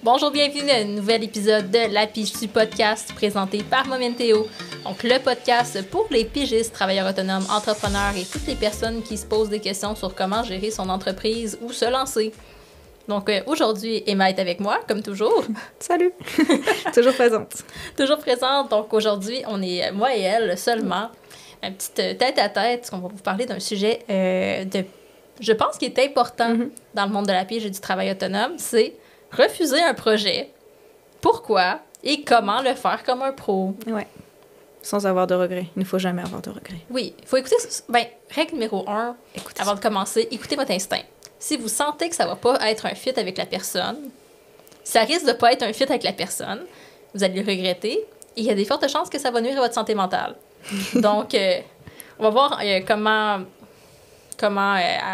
Bonjour, bienvenue à un nouvel épisode de La Pige du podcast présenté par Momenteo. Donc, le podcast pour les pigistes, travailleurs autonomes, entrepreneurs et toutes les personnes qui se posent des questions sur comment gérer son entreprise ou se lancer. Donc, aujourd'hui, Emma est avec moi, comme toujours. Salut! Toujours présente. Toujours présente. Donc, aujourd'hui, on est moi et elle seulement. Une petite tête-à-tête, on va vous parler d'un sujet je pense, qui est important dans le monde de la pige et du travail autonome, c'est refuser un projet. Pourquoi et comment le faire comme un pro. Ouais. Sans avoir de regrets. Il ne faut jamais avoir de regrets. Oui, il faut écouter... règle numéro 1, avant de commencer, écoutez votre instinct. Si vous sentez que ça ne va pas être un fit avec la personne, ça risque de ne pas être un fit avec la personne, vous allez le regretter, et il y a des fortes chances que ça va nuire à votre santé mentale. Donc, on va voir comment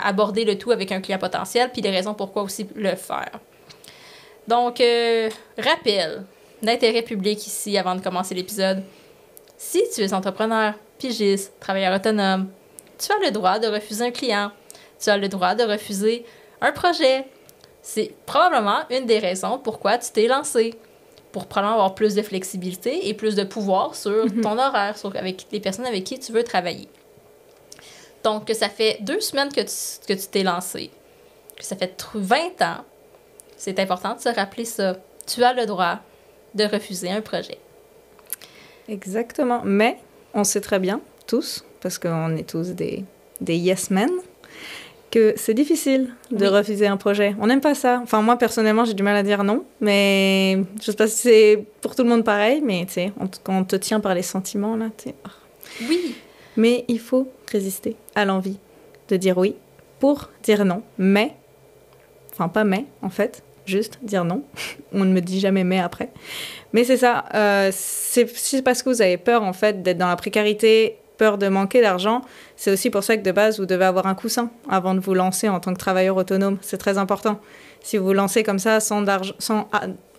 aborder le tout avec un client potentiel, puis les raisons pourquoi aussi le faire. Donc, rappel d'intérêt public ici avant de commencer l'épisode. Si tu es entrepreneur, pigiste, travailleur autonome, tu as le droit de refuser un client. Tu as le droit de refuser un projet. C'est probablement une des raisons pourquoi tu t'es lancé. Pour probablement avoir plus de flexibilité et plus de pouvoir sur ton horaire, avec les personnes avec qui tu veux travailler. Donc, ça fait 2 semaines que tu t'es lancé. Que ça fait 20 ans. C'est important de se rappeler ça. Tu as le droit de refuser un projet. Exactement. Mais on sait très bien, tous, parce qu'on est tous des yes men, que c'est difficile de refuser un projet. On n'aime pas ça. Enfin, moi, personnellement, j'ai du mal à dire non, mais je sais pas si c'est pour tout le monde pareil, mais tu sais, quand on te tient par les sentiments, là, tu sais... Oh. Oui. Mais il faut résister à l'envie de dire oui pour dire non, mais... Enfin, pas mais, en fait, juste dire non. On ne me dit jamais mais après. Mais c'est ça, c'est parce que vous avez peur, en fait, d'être dans la précarité, peur de manquer d'argent. C'est aussi pour ça que, de base, vous devez avoir un coussin avant de vous lancer en tant que travailleur autonome. C'est très important. Si vous vous lancez comme ça, sans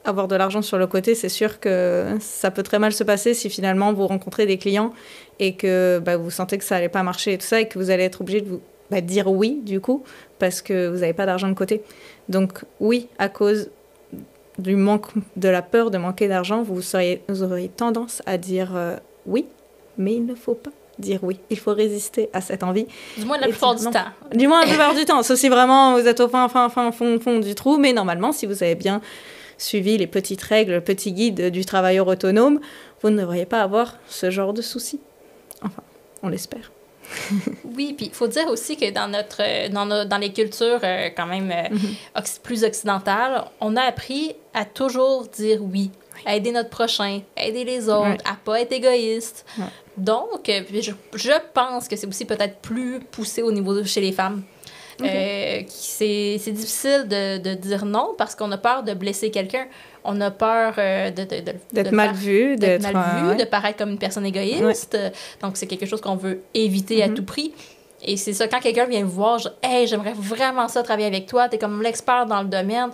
avoir de l'argent sur le côté, c'est sûr que ça peut très mal se passer si finalement vous rencontrez des clients et que vous sentez que ça n'allait pas marcher et tout ça, et que vous allez être obligé de vous dire oui, du coup, parce que vous n'avez pas d'argent de côté. Donc oui, à cause du manque, de la peur de manquer d'argent, vous auriez tendance à dire oui, mais il ne faut pas dire oui. Il faut résister à cette envie. Du moins la plupart du temps. Du moins la plupart du temps. Sauf si vraiment vous êtes au fond du trou. Mais normalement, si vous avez bien suivi les petites règles, le petit guide du travailleur autonome, vous ne devriez pas avoir ce genre de soucis. Enfin, on l'espère. Oui, puis il faut dire aussi que dans les cultures quand même plus occidentales, on a appris à toujours dire oui, à aider notre prochain, à aider les autres, à pas être égoïste. Ouais. Donc, je pense que c'est aussi peut-être plus poussé au niveau chez les femmes. Okay. C'est difficile de dire non parce qu'on a peur de blesser quelqu'un. On a peur d'être mal vu, de paraître comme une personne égoïste. Ouais. Donc, c'est quelque chose qu'on veut éviter à tout prix. Et c'est ça, quand quelqu'un vient me voir, je dis « Hey, j'aimerais vraiment ça travailler avec toi. T'es comme l'expert dans le domaine.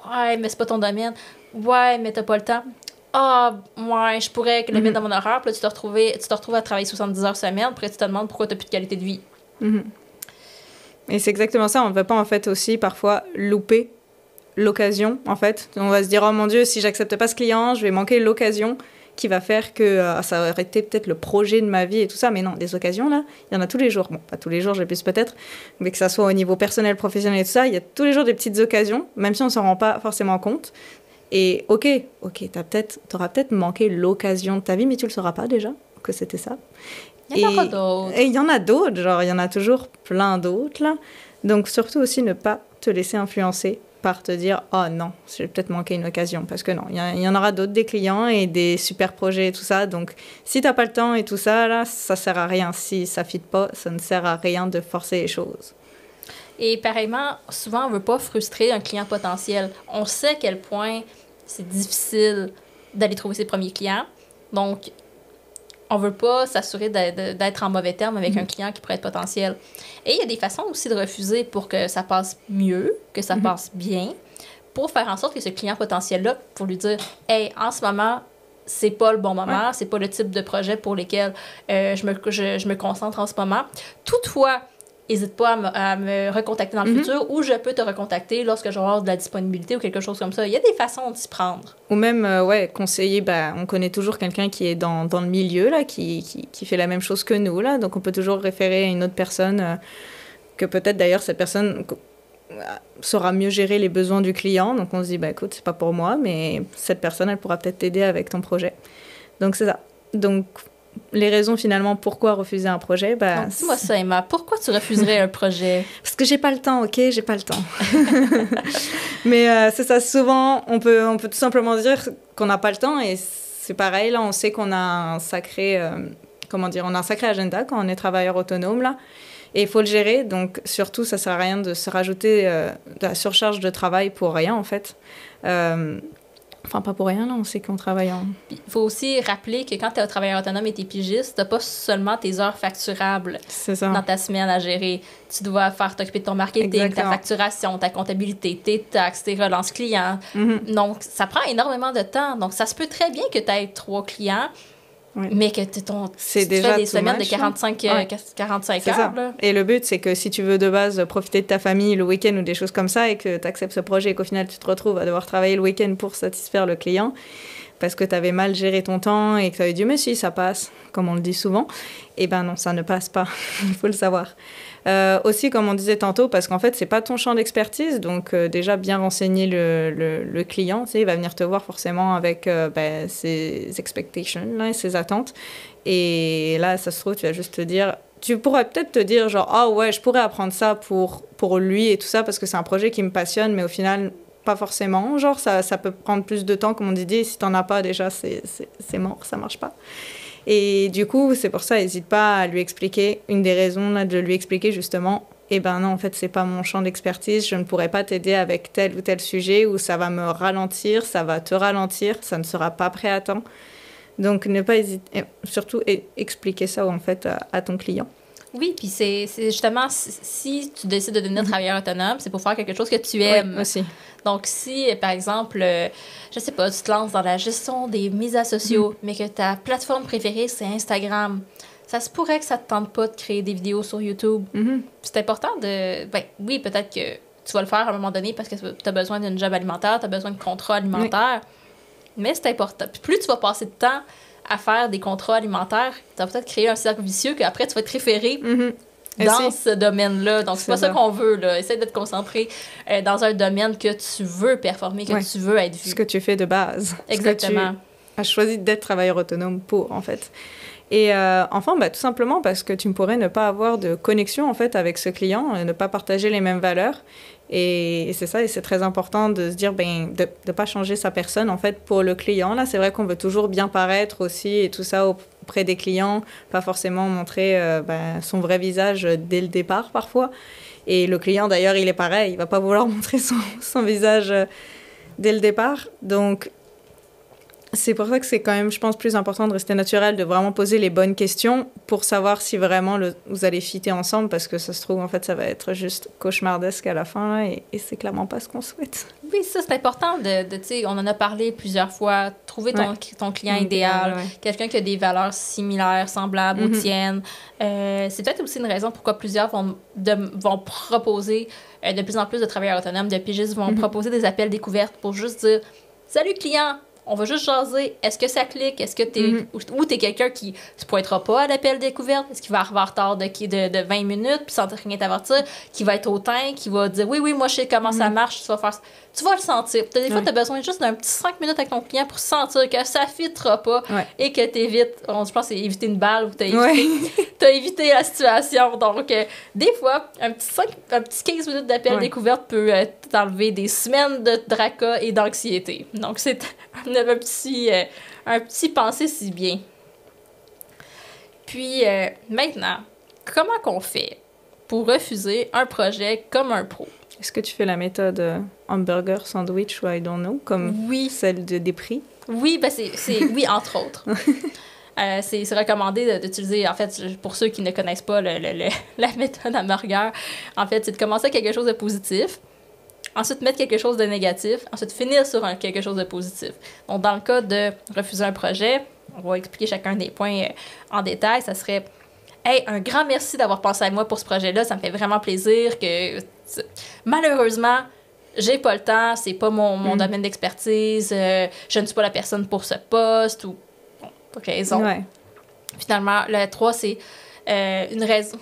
Ouais, mais c'est pas ton domaine. Ouais, mais t'as pas le temps. Ah, ouais, je pourrais le mettre dans mon horaire. Puis là, tu te retrouves à travailler 70 heures semaine. Puis tu te demandes pourquoi t'as plus de qualité de vie. Et c'est exactement ça. On ne veut pas, en fait, aussi, parfois, louper l'occasion, en fait. On va se dire, oh mon Dieu, si j'accepte pas ce client, je vais manquer l'occasion qui va faire que ça aurait été peut-être le projet de ma vie et tout ça. Mais non, des occasions, là, il y en a tous les jours. Bon, pas tous les jours, j'ai plus peut-être, mais que ça soit au niveau personnel, professionnel et tout ça, il y a tous les jours des petites occasions, même si on s'en rend pas forcément compte. Et ok, t'auras peut-être manqué l'occasion de ta vie, mais tu le sauras pas déjà que c'était ça. Il y en a d'autres. Et il y en a d'autres, genre il y en a toujours plein d'autres, là. Donc surtout aussi ne pas te laisser influencer par te dire « Oh non, j'ai peut-être manqué une occasion ». Parce que non, il y en aura d'autres, des clients et des super projets et tout ça. Donc si t'as pas le temps et tout ça, là, ça sert à rien. Si ça fit pas, ça ne sert à rien de forcer les choses. Et pareillement, souvent, on ne veut pas frustrer un client potentiel. On sait à quel point c'est difficile d'aller trouver ses premiers clients. Donc, on ne veut pas s'assurer d'être en mauvais terme avec un client qui pourrait être potentiel. Et il y a des façons aussi de refuser pour que ça passe mieux, que ça passe bien, pour faire en sorte que ce client potentiel-là, pour lui dire « Hey, en ce moment, c'est pas le bon moment, c'est pas le type de projet pour lequel je me concentre en ce moment. » Toutefois, n'hésite pas à me recontacter dans le futur, ou je peux te recontacter lorsque j'aurai de la disponibilité ou quelque chose comme ça. Il y a des façons d'y prendre. Ou même, conseiller, on connaît toujours quelqu'un qui est dans le milieu, là, qui fait la même chose que nous, là, donc on peut toujours référer à une autre personne, que peut-être d'ailleurs cette personne saura mieux gérer les besoins du client, donc on se dit, écoute, c'est pas pour moi, mais cette personne, elle pourra peut-être t'aider avec ton projet. Donc c'est ça. Donc, les raisons finalement pourquoi refuser un projet, dis-moi ça, Emma, pourquoi tu refuserais un projet? Parce que j'ai pas le temps, ok? J'ai pas le temps. Mais c'est ça, souvent, on peut tout simplement dire qu'on n'a pas le temps, et c'est pareil, là, on sait qu'on a un sacré, on a un sacré agenda quand on est travailleur autonome, là, et il faut le gérer, donc surtout, ça sert à rien de se rajouter de la surcharge de travail pour rien, en fait. Enfin, pas pour rien, là, on sait qu'on travaille en... Il faut aussi rappeler que quand tu es un travailleur autonome et tu es pigiste, tu n'as pas seulement tes heures facturables dans ta semaine à gérer. Tu dois t'occuper de ton marketing, ta facturation, ta comptabilité, tes taxes, tes relances clients. Donc, ça prend énormément de temps. Donc, ça se peut très bien que tu aies 3 clients, mais que tu fais des semaines de 45 heures. Là. Et le but, c'est que si tu veux de base profiter de ta famille le week-end ou des choses comme ça, et que tu acceptes ce projet et qu'au final tu te retrouves à devoir travailler le week-end pour satisfaire le client, parce que tu avais mal géré ton temps et que tu avais dit « mais si, ça passe », comme on le dit souvent, et non, ça ne passe pas, il faut le savoir. Aussi, comme on disait tantôt, parce qu'en fait, c'est pas ton champ d'expertise, donc déjà bien renseigner le client, tu sais, il va venir te voir forcément avec ses expectations, là, ses attentes, et là, ça se trouve, tu vas juste te dire, tu pourrais peut-être te dire genre, ah ouais, je pourrais apprendre ça pour lui et tout ça, parce que c'est un projet qui me passionne, mais au final, pas forcément, genre, ça peut prendre plus de temps, comme on dit, si t'en as pas, déjà, c'est mort, ça marche pas. Et du coup, c'est pour ça, n'hésite pas à lui expliquer. Une des raisons, là, de lui expliquer justement, non, en fait, c'est pas mon champ d'expertise, je ne pourrais pas t'aider avec tel ou tel sujet, où ça va me ralentir, ça va te ralentir, ça ne sera pas prêt à temps. Donc, ne pas hésiter, surtout expliquer ça, en fait, à ton client. Oui, puis c'est justement, si tu décides de devenir travailleur autonome, c'est pour faire quelque chose que tu aimes. Oui, aussi. Donc, si, par exemple, je sais pas, tu te lances dans la gestion des médias sociaux, mais que ta plateforme préférée, c'est Instagram, ça se pourrait que ça te tente pas de créer des vidéos sur YouTube. C'est important de... oui, peut-être que tu vas le faire à un moment donné parce que tu as besoin d'une job alimentaire, tu as besoin de contrats alimentaires, mais c'est important. Puis plus tu vas passer de temps à faire des contrats alimentaires, tu vas peut-être créer un cercle vicieux qu'après, tu vas être référé dans ce domaine-là. Donc, c'est pas ça qu'on veut, là. Essaye de te concentrer dans un domaine que tu veux performer, que tu veux être vu. Ce que tu fais de base. Exactement. Tu as choisi d'être travailleur autonome pour, en fait. Et enfin, tout simplement parce que tu pourrais ne pas avoir de connexion, en fait, avec ce client, ne pas partager les mêmes valeurs. Et c'est ça, et c'est très important de se dire, de ne pas changer sa personne, en fait, pour le client. Là, c'est vrai qu'on veut toujours bien paraître aussi, et tout ça auprès des clients, pas forcément montrer son vrai visage dès le départ, parfois. Et le client, d'ailleurs, il est pareil, il va pas vouloir montrer son visage dès le départ. Donc, c'est pour ça que c'est quand même, je pense, plus important de rester naturel, de vraiment poser les bonnes questions pour savoir si vraiment vous allez fitter ensemble, parce que ça se trouve, en fait, ça va être juste cauchemardesque à la fin, là, et c'est clairement pas ce qu'on souhaite. Oui, ça, c'est important tu sais, on en a parlé plusieurs fois, trouver ton client idéal, quelqu'un qui a des valeurs similaires, semblables aux tiennes. C'est peut-être aussi une raison pourquoi plusieurs vont proposer de plus en plus de travailleurs autonomes, de pigistes vont proposer des appels découvertes pour juste dire « Salut client! » On va juste jaser. Est-ce que ça clique? Est-ce que ou t'es quelqu'un qui se pointera pas à l'appel découverte? Est-ce qu'il va arriver en retard de 20 minutes puis sans rien t'avertir? Qui va être hautain? Qui va dire oui, moi je sais comment ça marche. Tu vas le sentir. Des fois, t'as besoin juste d'un petit 5 minutes avec ton client pour sentir que ça fitera pas et que t'évites. Je pense que c'est éviter une balle ou t'as évité la situation. Donc, des fois, un petit 15 minutes d'appel découverte peut t'enlever des semaines de tracas et d'anxiété. Donc, c'est un petit pensée si bien. Puis, maintenant, comment qu'on fait pour refuser un projet comme un pro? Est-ce que tu fais la méthode hamburger, sandwich ou I don't know, comme celle des prix? Oui, oui, entre autres. C'est recommandé d'utiliser, en fait, pour ceux qui ne connaissent pas la méthode hamburger, en fait, c'est de commencer avec quelque chose de positif, ensuite mettre quelque chose de négatif, ensuite finir sur quelque chose de positif. Donc, dans le cas de refuser un projet, on va expliquer chacun des points en détail. Ça serait Hey, un grand merci d'avoir pensé à moi pour ce projet-là. Ça me fait vraiment plaisir que... Malheureusement, j'ai pas le temps. C'est pas mon domaine d'expertise. Je ne suis pas la personne pour ce poste ou... Bon, raison. Ouais. Finalement, le 3, c'est une raison...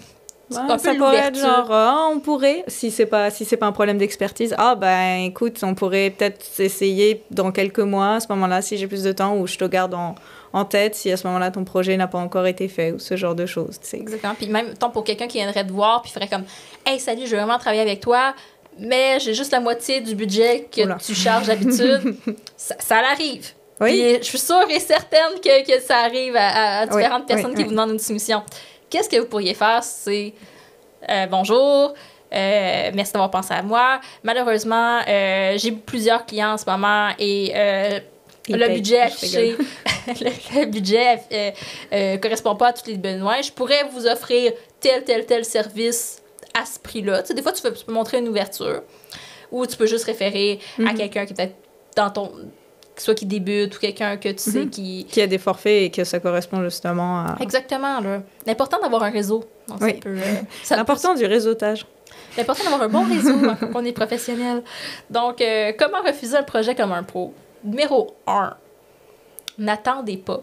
Ouais, un peu ça pourrait être l'ouverture. genre, on pourrait, si c'est pas un problème d'expertise, ben écoute, on pourrait peut-être essayer dans quelques mois, à ce moment-là, si j'ai plus de temps, ou je te garde en tête si à ce moment-là ton projet n'a pas encore été fait, ou ce genre de choses, tu sais. Exactement. Puis même, tant pour quelqu'un qui viendrait te voir, puis ferait comme « Hey, salut, je veux vraiment travailler avec toi, mais j'ai juste la moitié du budget que Oula. tu charges d'habitude. » Ça l'arrive. Oui. Puis je suis sûre et certaine que ça arrive à différentes Oui, personnes oui, qui oui. vous demandent une soumission. Qu'est-ce que vous pourriez faire? C'est bonjour, merci d'avoir pensé à moi. Malheureusement, j'ai plusieurs clients en ce moment et le budget affiché, le budget correspond pas à tous les besoins. Je pourrais vous offrir tel service à ce prix-là. Tu sais, des fois, tu peux montrer une ouverture ou tu peux juste référer à quelqu'un qui est peut-être dans ton... soit qui débute ou quelqu'un que tu sais qui a des forfaits et que ça correspond justement à... Exactement, là. L'important d'avoir un réseau. Donc, Oui. ça peut, L'important du réseautage. l'important d'avoir un bon réseau quand on est professionnel. Donc, comment refuser un projet comme un pro? Numéro 1. N'attendez pas.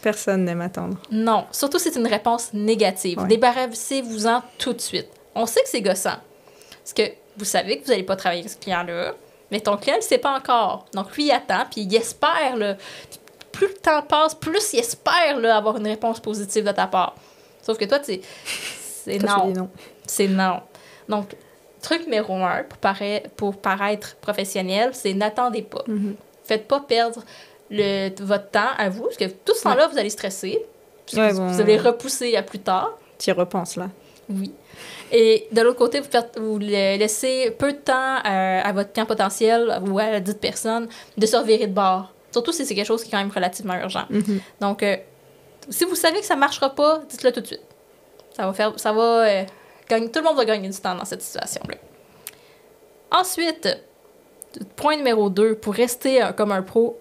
Personne n'aime attendre. Non. Surtout si c'est une réponse négative. Ouais. Débarrassez-vous-en tout de suite. On sait que c'est gossant. Parce que vous savez que vous n'allez pas travailler avec ce client-là, mais ton client ne le sait pas encore. Donc, lui, il attend, puis il espère, là. Plus le temps passe, plus il espère là, avoir une réponse positive de ta part. Sauf que toi, c'est Toi, non. tu dis non. C'est non. Donc, truc numéro 1 pour paraître professionnel, c'est n'attendez pas. Faites pas perdre votre temps à vous, parce que tout ce temps-là, vous allez stresser. Puis Ouais, vous allez repousser à plus tard. Tu y repenses, là. Oui. Et de l'autre côté, vous laissez peu de temps à votre client potentiel ou à la dite personne de se revirer de bord. Surtout si c'est quelque chose qui est quand même relativement urgent. Donc, si vous savez que ça ne marchera pas, dites-le tout de suite. Ça va gagner, tout le monde va gagner du temps dans cette situation-là. Ensuite, point numéro 2, pour rester comme un pro,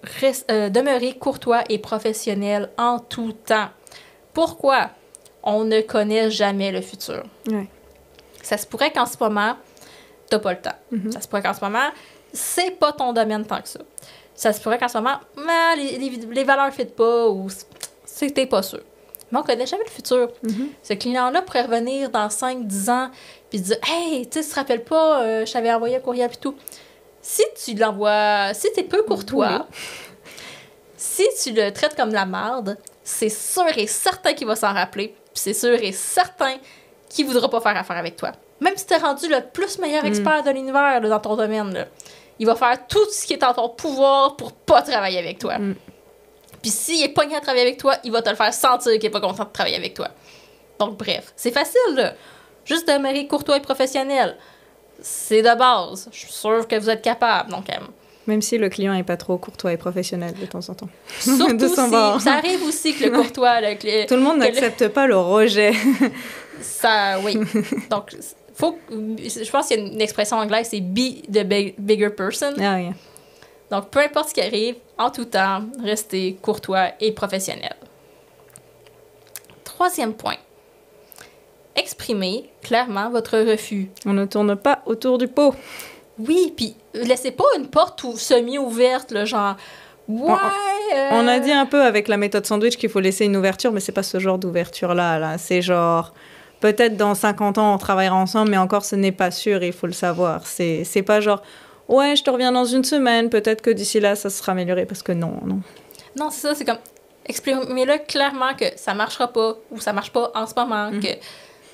demeurez courtois et professionnel en tout temps. Pourquoi? On ne connaît jamais le futur. Ouais. Ça se pourrait qu'en ce moment, t'as pas le temps. Ça se pourrait qu'en ce moment, c'est pas ton domaine tant que ça. Ça se pourrait qu'en ce moment, les valeurs ne fit pas ou c'est que t'es pas sûr. Mais on connaît jamais le futur. Ce client-là pourrait revenir dans 5-10 ans puis dire « Hey, tu te rappelles pas, je t'avais envoyé un courriel et tout. » Si tu l'envoies, si t'es peu courtois, si tu le traites comme de la merde, c'est sûr et certain qu'il va s'en rappeler. Puis c'est sûr et certain qu'il voudra pas faire affaire avec toi. Même si t'es rendu le plus meilleur expert de l'univers là, dans ton domaine, là, il va faire tout ce qui est en ton pouvoir pour pas travailler avec toi. Puis s'il est pogné à travailler avec toi, il va te le faire sentir qu'il est pas content de travailler avec toi. Donc bref, c'est facile, là. Juste demeurer courtois et professionnel. C'est de base. Je suis sûre que vous êtes capable. Donc, même si le client n'est pas trop courtois et professionnel de temps en temps. surtout De son si... bord. Ça arrive aussi que le courtois... Tout le monde n'accepte pas le rejet. Ça, oui. Donc, je pense qu'il y a une expression anglaise, c'est « be the bigger person ». Ah oui. Donc, peu importe ce qui arrive, en tout temps, restez courtois et professionnel. 3e point. Exprimez clairement votre refus. On ne tourne pas autour du pot. Oui, puis laissez pas une porte semi-ouverte, là, genre « Ouais... On a dit un peu avec la méthode sandwich qu'il faut laisser une ouverture, mais c'est pas ce genre d'ouverture-là. Là. C'est genre... Peut-être dans 50 ans, on travaillera ensemble, mais encore, ce n'est pas sûr, il faut le savoir. C'est pas genre... Ouais, je te reviens dans une semaine, peut-être que d'ici là, ça sera amélioré, parce que non. Non, c'est ça, c'est comme, exprimez-le clairement que ça marchera pas, ou ça marche pas en ce moment, que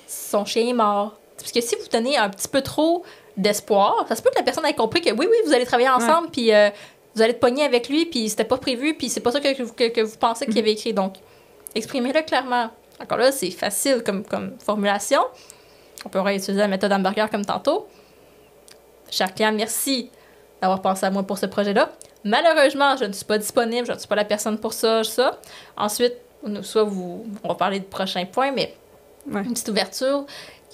son chien est mort. Parce que si vous donnez un petit peu trop d'espoir, ça se peut que la personne ait compris que oui, vous allez travailler ensemble, puis vous allez te pogner avec lui, puis c'était pas prévu, puis c'est pas ça que vous pensez qu'il avait écrit. Donc, exprimez-le clairement. Encore là, c'est facile comme formulation. On pourrait utiliser la méthode hamburger comme tantôt. Cher client, merci d'avoir pensé à moi pour ce projet-là. Malheureusement, je ne suis pas disponible, je ne suis pas la personne pour ça. Ensuite, soit on va parler du prochain point, mais une petite ouverture.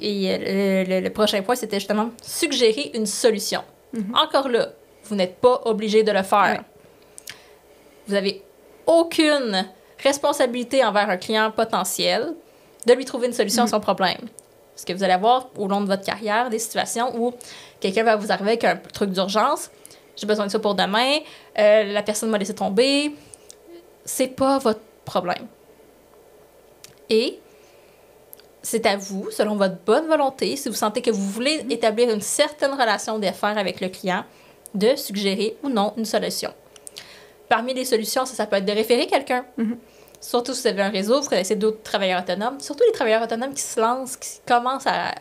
Et le prochain point, c'était justement suggérer une solution. Encore là, vous n'êtes pas obligé de le faire. Vous n'avez aucune responsabilité envers un client potentiel de lui trouver une solution à son problème. Parce que vous allez avoir, au long de votre carrière, des situations où quelqu'un va vous arriver avec un truc d'urgence. J'ai besoin de ça pour demain. La personne m'a laissé tomber. C'est pas votre problème. Et c'est à vous, selon votre bonne volonté, si vous sentez que vous voulez établir une certaine relation d'affaires avec le client, de suggérer ou non une solution. Parmi les solutions, ça peut être de référer quelqu'un. Surtout si vous avez un réseau, vous connaissez d'autres travailleurs autonomes. Surtout les travailleurs autonomes qui se lancent, qui commencent à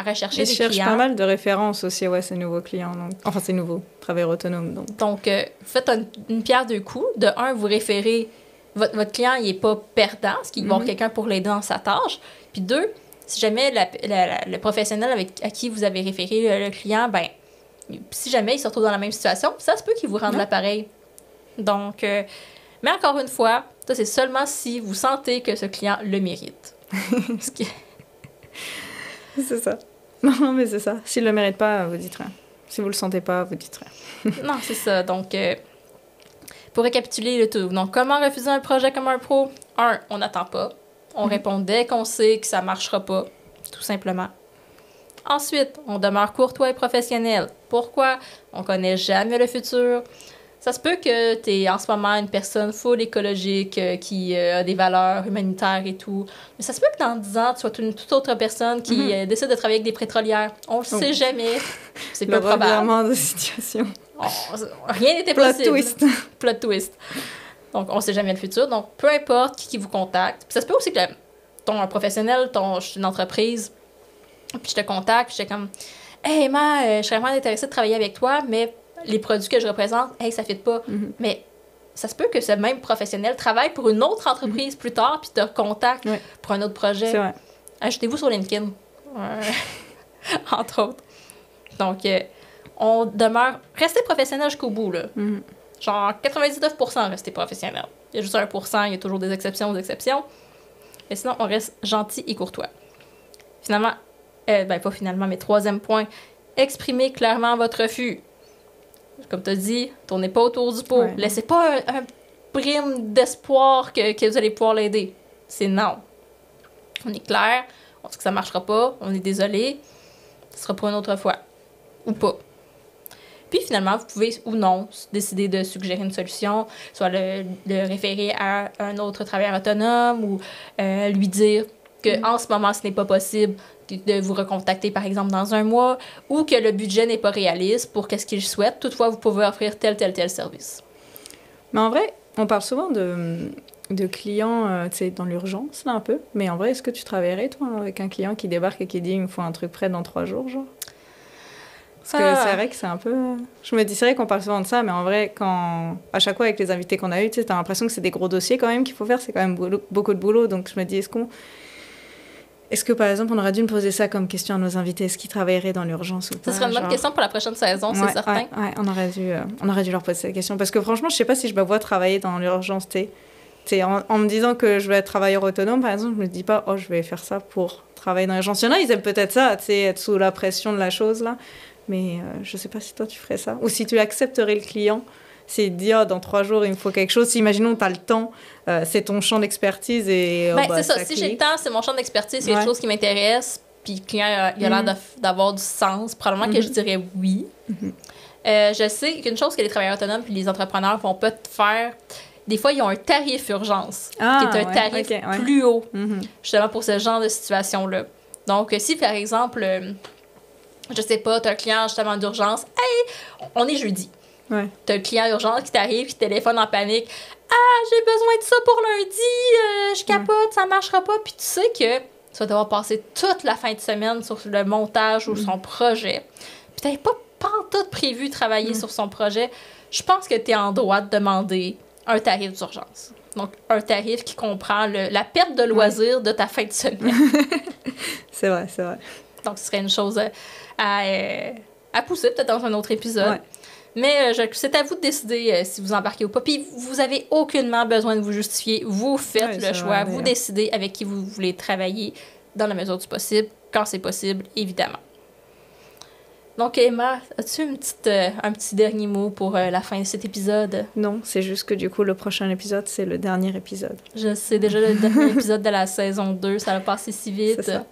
rechercher des clients. Ils cherchent pas mal de références aussi, ouais, ces nouveaux clients. Donc... Enfin, ces nouveaux travailleurs autonomes. Donc faites une pierre deux coups. De un, vous référez... Votre client, il n'est pas perdant, parce qu'il va avoir quelqu'un pour l'aider dans sa tâche. Puis deux, si jamais le professionnel à qui vous avez référé le client, ben si jamais il se retrouve dans la même situation, ça se peut qu'il vous rende l'appareil. Donc, mais encore une fois, ça, c'est seulement si vous sentez que ce client le mérite. C'est ça. Non, mais c'est ça. S'il le mérite pas, vous dites rien. Si vous le sentez pas, vous dites rien. Non, c'est ça. Donc, pour récapituler le tout. Donc, comment refuser un projet comme un pro? 1, on n'attend pas. On répond dès qu'on sait que ça marchera pas, tout simplement. Ensuite, on demeure courtois et professionnel. Pourquoi? On connaît jamais le futur. Ça se peut que tu es en ce moment une personne full écologique qui a des valeurs humanitaires et tout. Mais ça se peut que dans 10 ans, tu sois une toute autre personne qui décide de travailler avec des pétrolières. On le sait jamais. C'est peu probable. Le revirement de situation. Rien n'était possible. Plot twist. Plot twist. Donc, on sait jamais le futur. Donc, peu importe qui vous contacte. Puis ça se peut aussi que ton professionnel, je suis une entreprise, puis je te contacte, puis je suis comme « Hey, Emma, je serais vraiment intéressée de travailler avec toi, mais les produits que je représente, hey, ça ne fit pas. Mais ça se peut que ce même professionnel travaille pour une autre entreprise plus tard, puis te contacte pour un autre projet. C'est vrai. Ajoutez-vous sur LinkedIn. Entre autres. Donc, on demeure... Restez professionnel jusqu'au bout, là. Genre, 99% restez professionnel. Il y a juste 1%, il y a toujours des exceptions aux exceptions. Mais sinon, on reste gentil et courtois. Finalement, pas finalement, mais troisième point, exprimez clairement votre refus. Comme tu as dit, tournez pas autour du pot. Laissez pas un prime d'espoir que vous allez pouvoir l'aider. C'est non. On est clair, on sait que ça marchera pas, on est désolé, ce sera pour une autre fois. Ou pas. Puis finalement, vous pouvez ou non décider de suggérer une solution, soit le référer à un autre travailleur autonome ou lui dire qu'en ce moment, ce n'est pas possible de vous recontacter, par exemple, dans un mois, ou que le budget n'est pas réaliste pour qu'est-ce qu'il souhaite. Toutefois, vous pouvez offrir tel service. Mais en vrai, on parle souvent de clients, tu sais, dans l'urgence, là, un peu. Mais en vrai, est-ce que tu travaillerais, toi, avec un client qui débarque et qui dit « il me faut un truc prêt dans 3 jours », genre? Parce que c'est vrai que c'est un peu... Je me dis, c'est vrai qu'on parle souvent de ça, mais en vrai, à chaque fois avec les invités qu'on a eus, tu sais, t'as l'impression que c'est des gros dossiers quand même qu'il faut faire, c'est quand même beaucoup de boulot, donc je me dis, est-ce que, par exemple, on aurait dû me poser ça comme question à nos invités, est-ce qu'ils travailleraient dans l'urgence ou pas? Ce serait une bonne question pour la prochaine saison, c'est certain. Ouais, on aurait dû leur poser cette question, parce que franchement, je sais pas si je me vois travailler dans l'urgence, tu sais, en me disant que je vais être travailleur autonome, par exemple, je me dis pas, oh, je vais faire ça pour travailler dans l'urgence. Il y en a, ils aiment peut-être ça, tu sais, être sous la pression de la chose, là. Mais je sais pas si toi tu ferais ça. Ou si tu accepterais le client, c'est de dire dans 3 jours il me faut quelque chose. Si imaginons tu as le temps, c'est ton champ d'expertise et... c'est ça, si j'ai le temps, c'est mon champ d'expertise, c'est quelque chose qui m'intéresse, puis le client il a l'air d'avoir du sens, probablement que je dirais oui. Je sais qu'une chose que les travailleurs autonomes puis les entrepreneurs vont pas te faire, des fois ils ont un tarif urgence, qui est un tarif plus haut, justement pour ce genre de situation-là. Donc si par exemple... je sais pas, t'as un client justement d'urgence. Hey, on est jeudi. T'as un client d'urgence qui t'arrive, qui téléphone en panique. Ah, j'ai besoin de ça pour lundi, je capote, ça marchera pas. Puis tu sais que tu vas devoir passer toute la fin de semaine sur le montage ou son projet. Puis t'avais pas pantoute prévu travailler sur son projet. Je pense que t'es en droit de demander un tarif d'urgence. Donc, un tarif qui comprend la perte de loisir de ta fin de semaine. C'est vrai. Donc, ce serait une chose à pousser, peut-être dans un autre épisode. Mais c'est à vous de décider si vous embarquez ou pas. Puis, vous avez aucunement besoin de vous justifier. Vous faites le choix. Vous décidez avec qui vous voulez travailler dans la mesure du possible, quand c'est possible, évidemment. Donc, Emma, as-tu un petit dernier mot pour la fin de cet épisode? Non, c'est juste que du coup, le prochain épisode, c'est le dernier épisode. Je sais déjà le dernier épisode de la saison 2, ça va passer si vite. C'est ça.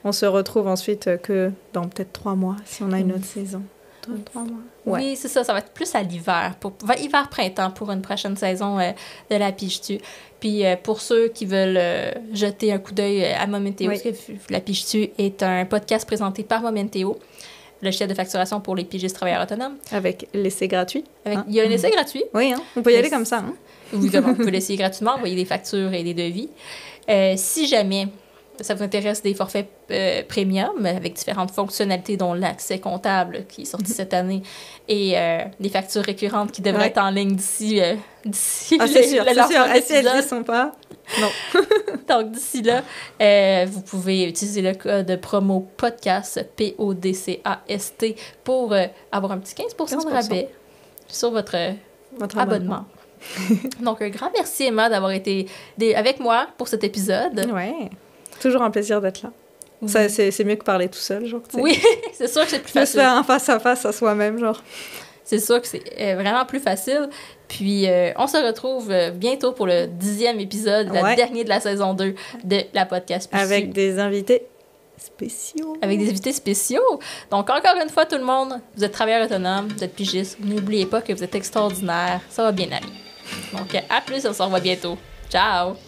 On se retrouve ensuite que dans peut-être 3 mois, si on a une autre saison. 3 mois. Ouais. Oui, c'est ça. Ça va être plus à l'hiver. Hiver-printemps pour une prochaine saison de La Pige-Tu. Puis pour ceux qui veulent jeter un coup d'œil à Momentéo, Oui. parce que La Pige-Tu est un podcast présenté par Momentéo, le chef de facturation pour les pigistes travailleurs autonomes. Avec l'essai gratuit. Il y a un essai gratuit. Oui, hein? On peut y aller comme ça. Hein? Oui, on peut l'essayer gratuitement, envoyer des factures et des devis. Si jamais ça vous intéresse des forfaits premium avec différentes fonctionnalités, dont l'accès comptable qui est sorti cette année et des factures récurrentes qui devraient être en ligne d'ici c'est sûr, c'est sûr. Si elles ne sont pas, non. Donc, d'ici là, vous pouvez utiliser le code promo podcast, PODCAST, pour avoir un petit 15% de rabais sur votre abonnement. Donc, un grand merci, Emma, d'avoir été avec moi pour cet épisode. Ouais. Toujours un plaisir d'être là. Oui. Ça, c'est mieux que parler tout seul, genre. T'sais. Oui, c'est sûr que c'est plus facile. Se faire un face-à-face à soi-même, genre. C'est sûr que c'est vraiment plus facile. Puis, on se retrouve bientôt pour le 10e épisode, le dernier de la saison 2 de la podcast Pige-Tu. Avec des invités spéciaux. Avec des invités spéciaux. Donc, encore une fois, tout le monde, vous êtes travailleur autonome, vous êtes pigiste. N'oubliez pas que vous êtes extraordinaire. Ça va bien aller. Donc, à plus, on se revoit bientôt. Ciao!